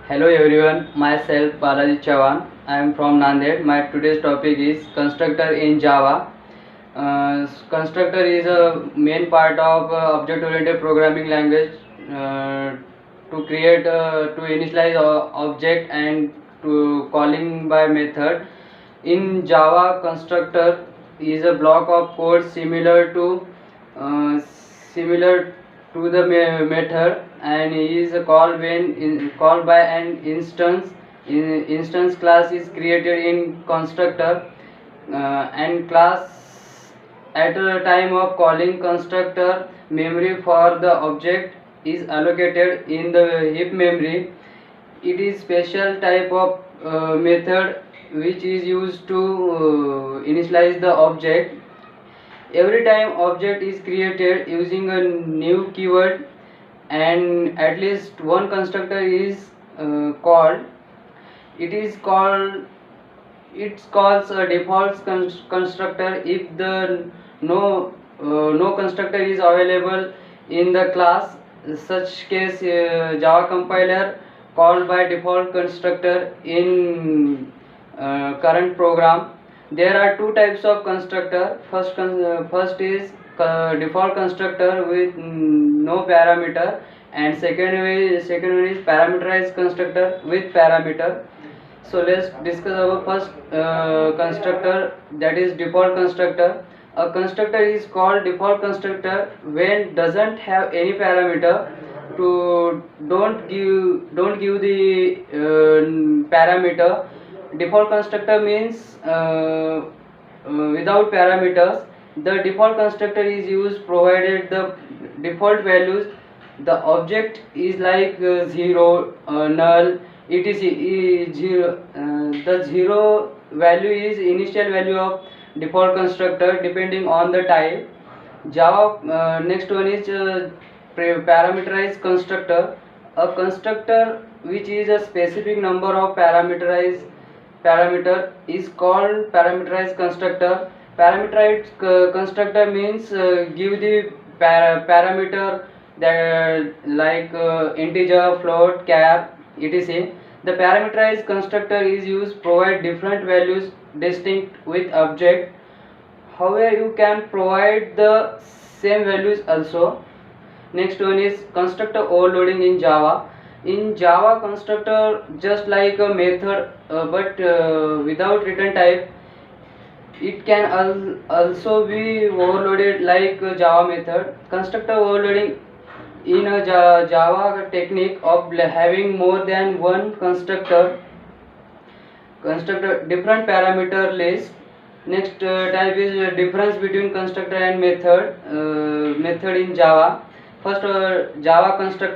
Hello everyone, myself Balaji Chavan. I am from Nanded. My today's topic is constructor in Java. Constructor is a main part of object-oriented programming language to create, to initialize object and to calling by method. In Java, constructor is a block of code uh, similar to the method and is called when called by an instance class is created in constructor and class at a time of calling constructor memory for the object is allocated in the heap memory. It is special type of method which is used to initialize the object. Every time object is created using a new keyword and at least one constructor is called, it is called it calls a default constructor if the no constructor is available in the class. Such case Java compiler called by default constructor in current program. There are two types of constructor. First is default constructor with no parameter, and second one is parameterized constructor with parameter. So let's discuss our first constructor, that is default constructor. A constructor is called default constructor when doesn't have any parameter. To don't give the parameter. Default constructor means without parameters. The default constructor is used provided the default values. The object is like 0, null, etc. Zero. The 0 value is initial value of default constructor depending on the type. Java next one is parameterized constructor. A constructor which is a specific number of parameter is called parameterized constructor. Parameterized constructor means give the parameter that like integer, float, char, etc. The parameterized constructor is used provide different values distinct with object. However, you can provide the same values also. Next one is constructor overloading in Java. In Java, constructor just like a method but without return type. It can also be overloaded like Java method. Constructor overloading in a Java technique of having more than one constructor different parameter list. Next type is difference between constructor and method in Java. First Java constructor